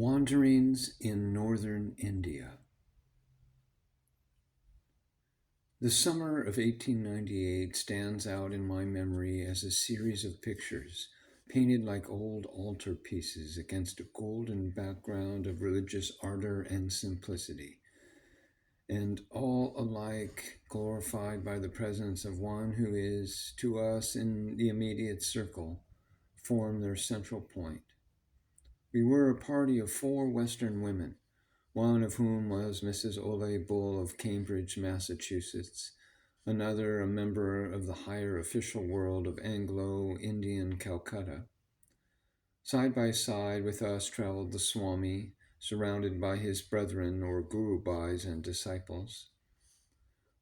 Wanderings in Northern India. The summer of 1898 stands out in my memory as a series of pictures painted like old altar pieces against a golden background of religious ardor and simplicity, and all alike glorified by the presence of one who is, to us in the immediate circle, form their central point. We were a party of 4 Western women, one of whom was Mrs. Ole Bull of Cambridge, Massachusetts, another a member of the higher official world of Anglo-Indian Calcutta. Side by side with us traveled the Swami, surrounded by his brethren or gurubhais and disciples.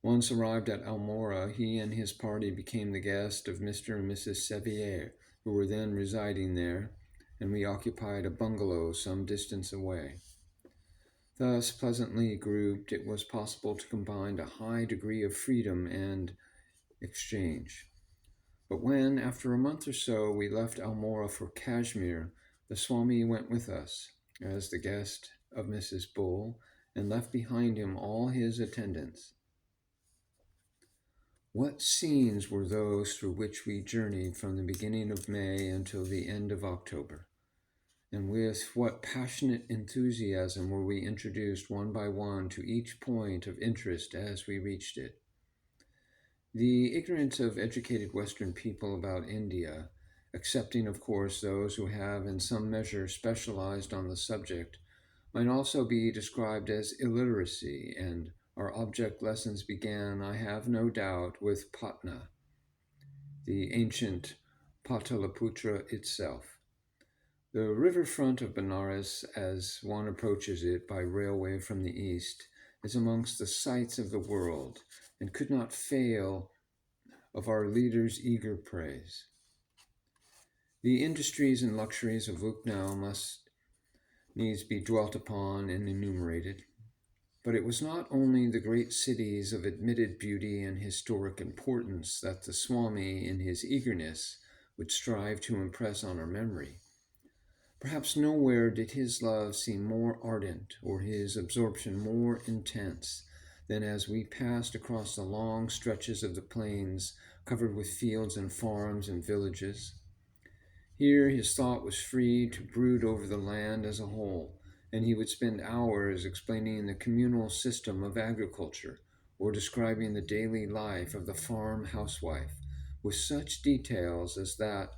Once arrived at Almora, he and his party became the guest of Mr. and Mrs. Sevier, who were then residing there, and we occupied a bungalow some distance away. Thus pleasantly grouped, it was possible to combine a high degree of freedom and exchange. But when, after a month or so, we left Almora for Kashmir, the Swami went with us as the guest of Mrs. Bull and left behind him all his attendants. What scenes were those through which we journeyed from the beginning of May until the end of October? And with what passionate enthusiasm were we introduced one by one to each point of interest as we reached it. The ignorance of educated Western people about India, excepting of course those who have in some measure specialized on the subject, might also be described as illiteracy, and our object lessons began, I have no doubt, with Patna, the ancient Pataliputra itself. The riverfront of Benares, as one approaches it by railway from the east, is amongst the sights of the world, and could not fail of our leaders' eager praise. The industries and luxuries of Lucknow must needs be dwelt upon and enumerated, but it was not only the great cities of admitted beauty and historic importance that the Swami, in his eagerness, would strive to impress on our memory. Perhaps nowhere did his love seem more ardent or his absorption more intense than as we passed across the long stretches of the plains covered with fields and farms and villages. Here his thought was free to brood over the land as a whole, and he would spend hours explaining the communal system of agriculture or describing the daily life of the farm housewife with such details as that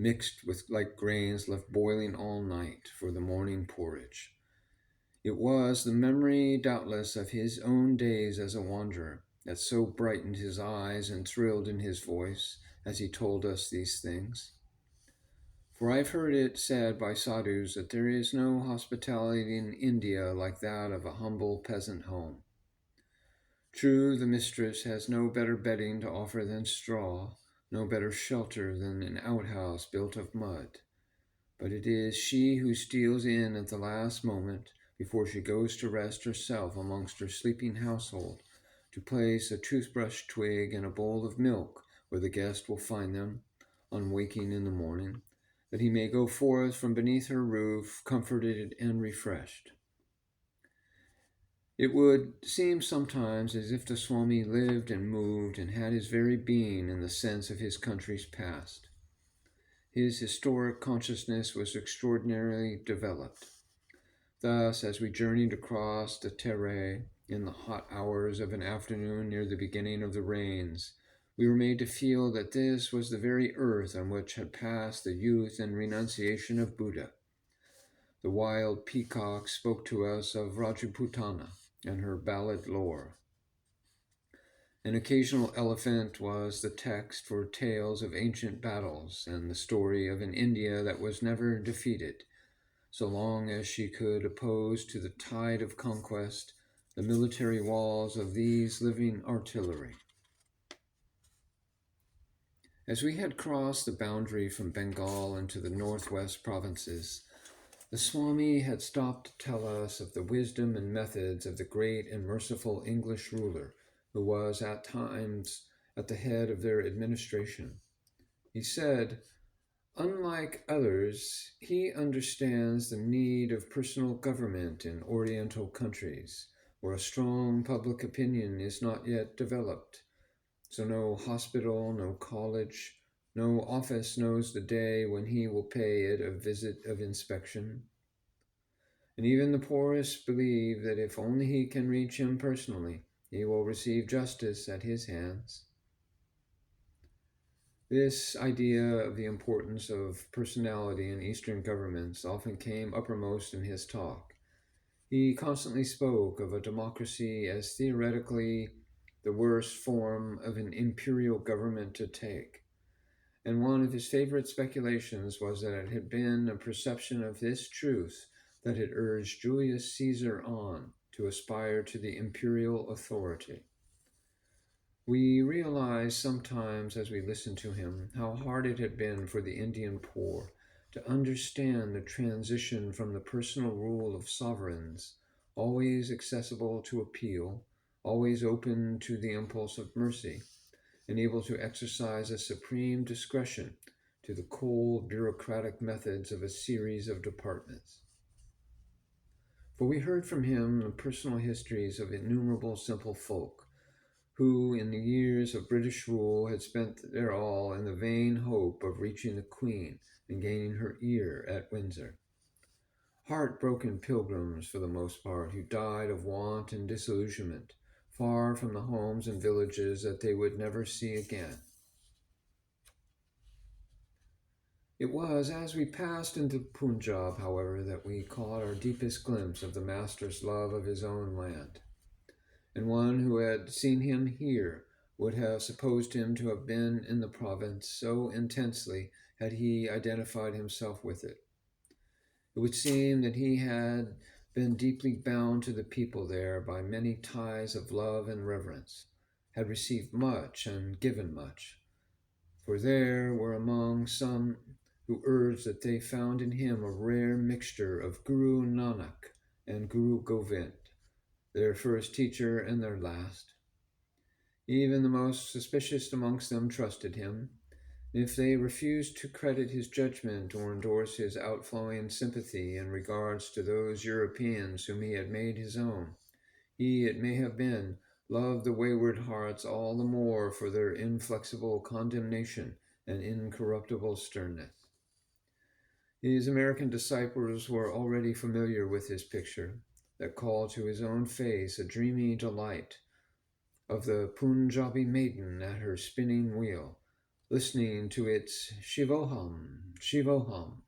mixed with like grains left boiling all night for the morning porridge. It was the memory, doubtless, of his own days as a wanderer that so brightened his eyes and thrilled in his voice as he told us these things. For I've heard it said by sadhus that there is no hospitality in India like that of a humble peasant home. True, the mistress has no better bedding to offer than straw, no better shelter than an outhouse built of mud. But it is she who steals in at the last moment, before she goes to rest herself amongst her sleeping household, to place a toothbrush twig and a bowl of milk where the guest will find them on waking in the morning, that he may go forth from beneath her roof comforted and refreshed. It would seem sometimes as if the Swami lived and moved and had his very being in the sense of his country's past. His historic consciousness was extraordinarily developed. Thus, as we journeyed across the Terai in the hot hours of an afternoon near the beginning of the rains, we were made to feel that this was the very earth on which had passed the youth and renunciation of Buddha. The wild peacock spoke to us of Rajputana and her ballad lore. An occasional elephant was the text for tales of ancient battles and the story of an India that was never defeated, so long as she could oppose to the tide of conquest the military walls of these living artillery. As we had crossed the boundary from Bengal into the northwest provinces, the Swami had stopped to tell us of the wisdom and methods of the great and merciful English ruler who was at times at the head of their administration. He said, Unlike others, he understands the need of personal government in Oriental countries, where a strong public opinion is not yet developed. So no hospital, no college, no office knows the day when he will pay it a visit of inspection. And even the poorest believe that if only he can reach him personally, he will receive justice at his hands. This idea of the importance of personality in Eastern governments often came uppermost in his talk. He constantly spoke of a democracy as theoretically the worst form of an imperial government to take. And one of his favorite speculations was that it had been a perception of this truth that had urged Julius Caesar on to aspire to the imperial authority. We realize sometimes as we listen to him how hard it had been for the Indian poor to understand the transition from the personal rule of sovereigns, always accessible to appeal, always open to the impulse of mercy, and able to exercise a supreme discretion, to the cold bureaucratic methods of a series of departments. For we heard from him the personal histories of innumerable simple folk who, in the years of British rule, had spent their all in the vain hope of reaching the Queen and gaining her ear at Windsor. Heartbroken pilgrims, for the most part, who died of want and disillusionment, far from the homes and villages that they would never see again. It was as we passed into Punjab, however, that we caught our deepest glimpse of the Master's love of his own land. And one who had seen him here would have supposed him to have been in the province, so intensely had he identified himself with it. It would seem that he had been deeply bound to the people there by many ties of love and reverence, had received much and given much. For there were among some who urged that they found in him a rare mixture of Guru Nanak and Guru Govind, their first teacher and their last. Even the most suspicious amongst them trusted him. If they refused to credit his judgment or endorse his outflowing sympathy in regards to those Europeans whom he had made his own, he, it may have been, loved the wayward hearts all the more for their inflexible condemnation and incorruptible sternness. His American disciples were already familiar with his picture, that called to his own face a dreamy delight of the Punjabi maiden at her spinning wheel, listening to its Shivoham, Shivoham,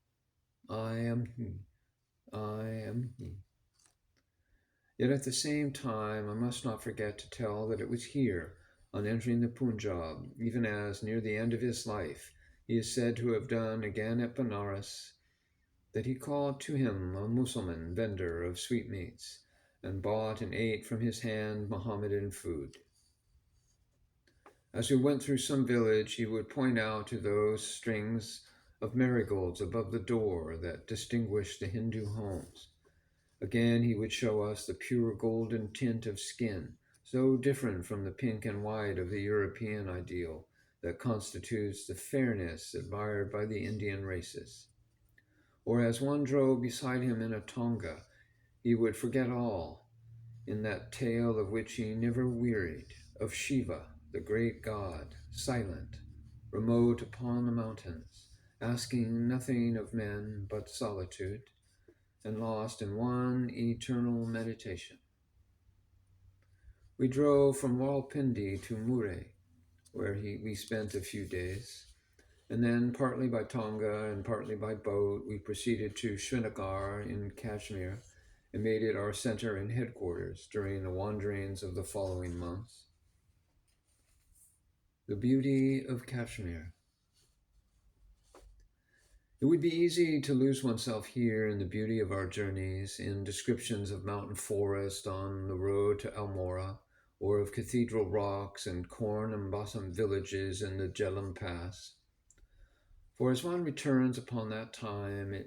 I am he, I am he. Yet at the same time, I must not forget to tell that it was here, on entering the Punjab, even as near the end of his life, he is said to have done again at Benares, that he called to him a Mussulman vendor of sweetmeats, and bought and ate from his hand Mohammedan food. As we went through some village, he would point out to those strings of marigolds above the door that distinguished the Hindu homes. Again, he would show us the pure golden tint of skin, so different from the pink and white of the European ideal that constitutes the fairness admired by the Indian races. Or as one drove beside him in a tonga, he would forget all, in that tale of which he never wearied, of Shiva, the great god, silent, remote upon the mountains, asking nothing of men but solitude, and lost in one eternal meditation. We drove from Rawalpindi to Murray, where we spent a few days, and then partly by tonga and partly by boat, we proceeded to Srinagar in Kashmir and made it our center and headquarters during the wanderings of the following months. The beauty of Kashmir. It would be easy to lose oneself here in the beauty of our journeys, in descriptions of mountain forest on the road to Almora, or of cathedral rocks and corn and blossom villages in the Jhelum Pass. For as one returns upon that time,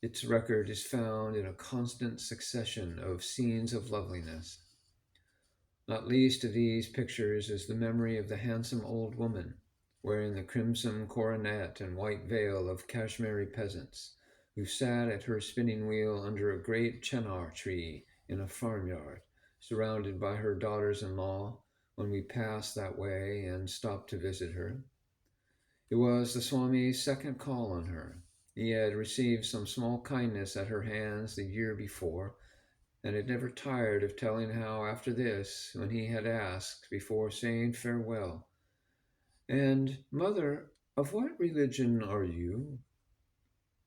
its record is found in a constant succession of scenes of loveliness. Not least of these pictures is the memory of the handsome old woman wearing the crimson coronet and white veil of Kashmiri peasants, who sat at her spinning wheel under a great chenar tree in a farmyard, surrounded by her daughters-in-law, when we passed that way and stopped to visit her. It was the Swami's second call on her. He had received some small kindness at her hands the year before, and had never tired of telling how after this, when he had asked, before saying farewell, "And, mother, of what religion are you?"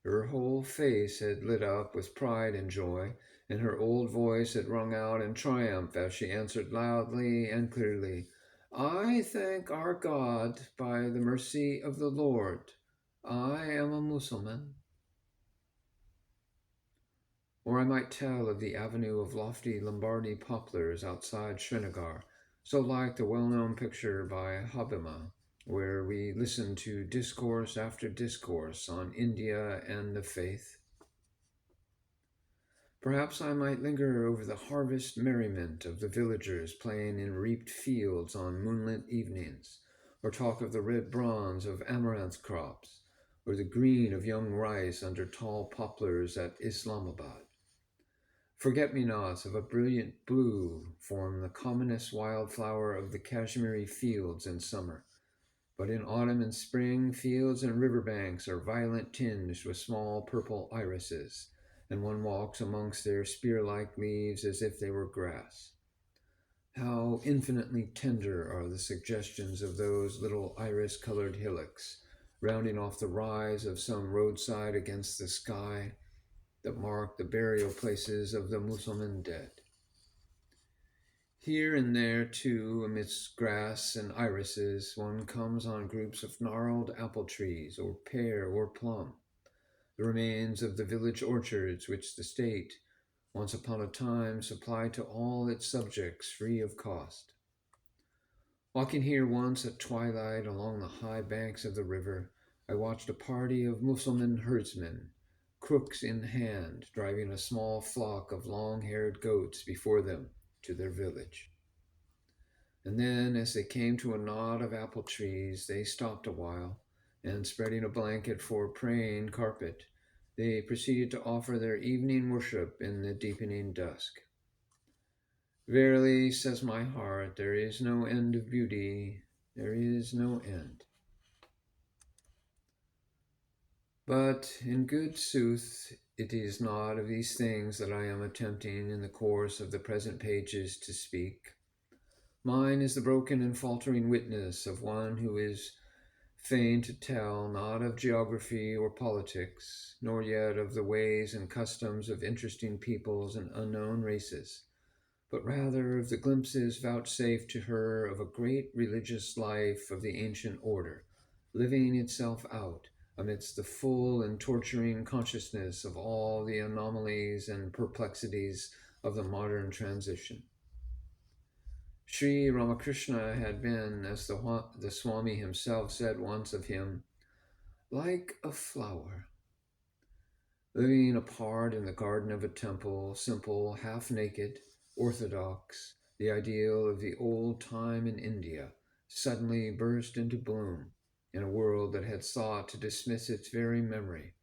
Her whole face had lit up with pride and joy, and her old voice had rung out in triumph as she answered loudly and clearly, "I thank our God by the mercy of the Lord. I am a Mussulman." Or I might tell of the avenue of lofty Lombardy poplars outside Srinagar, so like the well-known picture by Hobbema, where we listened to discourse after discourse on India and the faith. Perhaps I might linger over the harvest merriment of the villagers playing in reaped fields on moonlit evenings, or talk of the red bronze of amaranth crops, or the green of young rice under tall poplars at Islamabad. Forget-me-nots of a brilliant blue form the commonest wildflower of the Kashmiri fields in summer, but in autumn and spring fields and riverbanks are violet tinged with small purple irises, and one walks amongst their spear-like leaves as if they were grass. How infinitely tender are the suggestions of those little iris-colored hillocks, rounding off the rise of some roadside against the sky, that mark the burial places of the Mussulman dead. Here and there, too, amidst grass and irises, one comes on groups of gnarled apple trees, or pear or plum, the remains of the village orchards which the state, once upon a time, supplied to all its subjects free of cost. Walking here once at twilight along the high banks of the river, I watched a party of Mussulman herdsmen, crooks in hand, driving a small flock of long-haired goats before them to their village. And then, as they came to a knot of apple trees, they stopped a while, and spreading a blanket for praying carpet, they proceeded to offer their evening worship in the deepening dusk. Verily, says my heart, there is no end of beauty, there is no end. But in good sooth, it is not of these things that I am attempting in the course of the present pages to speak. Mine is the broken and faltering witness of one who is fain to tell not of geography or politics, nor yet of the ways and customs of interesting peoples and unknown races, but rather of the glimpses vouchsafed to her of a great religious life of the ancient order, living itself out amidst the full and torturing consciousness of all the anomalies and perplexities of the modern transition. Sri Ramakrishna had been, as the Swami himself said once of him, like a flower, living apart in the garden of a temple, simple, half-naked, orthodox, the ideal of the old time in India, suddenly burst into bloom in a world that had sought to dismiss its very memory.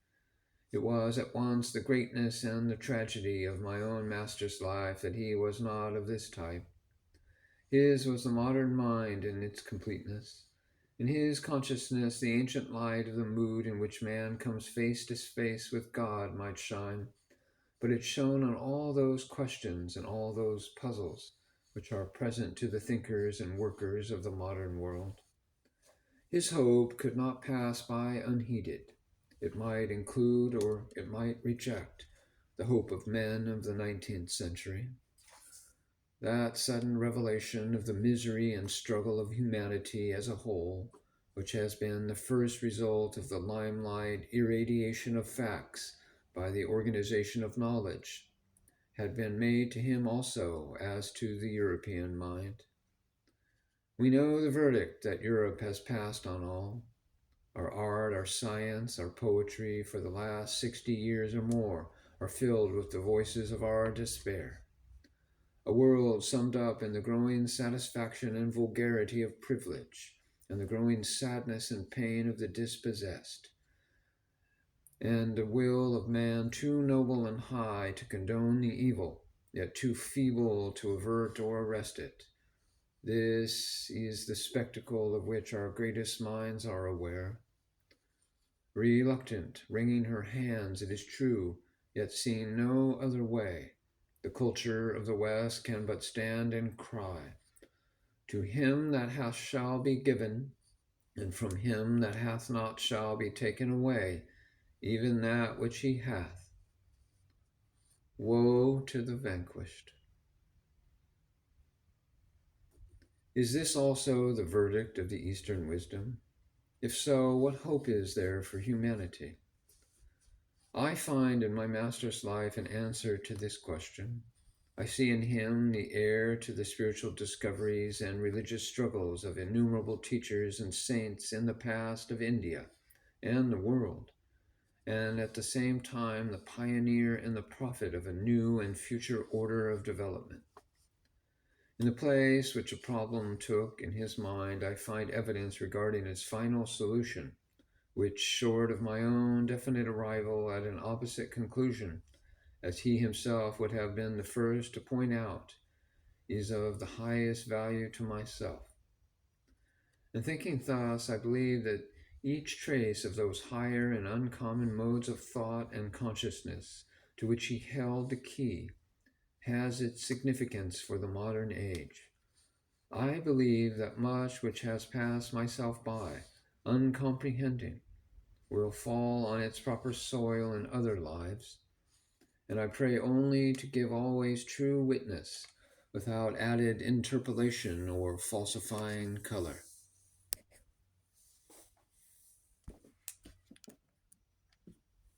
It was at once the greatness and the tragedy of my own master's life that he was not of this type. His was the modern mind in its completeness. In his consciousness, the ancient light of the mood in which man comes face to face with God might shine, but it shone on all those questions and all those puzzles which are present to the thinkers and workers of the modern world. His hope could not pass by unheeded. It might include or it might reject the hope of men of the 19th century. That sudden revelation of the misery and struggle of humanity as a whole, which has been the first result of the limelight irradiation of facts by the organization of knowledge, had been made to him also as to the European mind. We know the verdict that Europe has passed on all. Our art, our science, our poetry for the last 60 years or more are filled with the voices of our despair. A world summed up in the growing satisfaction and vulgarity of privilege, and the growing sadness and pain of the dispossessed, and the will of man too noble and high to condone the evil, yet too feeble to avert or arrest it. This is the spectacle of which our greatest minds are aware. Reluctant, wringing her hands, it is true, yet seeing no other way, the culture of the West can but stand and cry, "To him that hath shall be given, and from him that hath not shall be taken away, even that which he hath." Woe to the vanquished. Is this also the verdict of the Eastern wisdom? If so, what hope is there for humanity? I find in my Master's life an answer to this question. I see in him the heir to the spiritual discoveries and religious struggles of innumerable teachers and saints in the past of India and the world, and at the same time the pioneer and the prophet of a new and future order of development. In the place which a problem took in his mind, I find evidence regarding its final solution, which, short of my own definite arrival at an opposite conclusion, as he himself would have been the first to point out, is of the highest value to myself. And thinking thus, I believe that each trace of those higher and uncommon modes of thought and consciousness to which he held the key has its significance for the modern age. I believe that much which has passed myself by, uncomprehending, will fall on its proper soil in other lives, and I pray only to give always true witness, without added interpolation or falsifying color.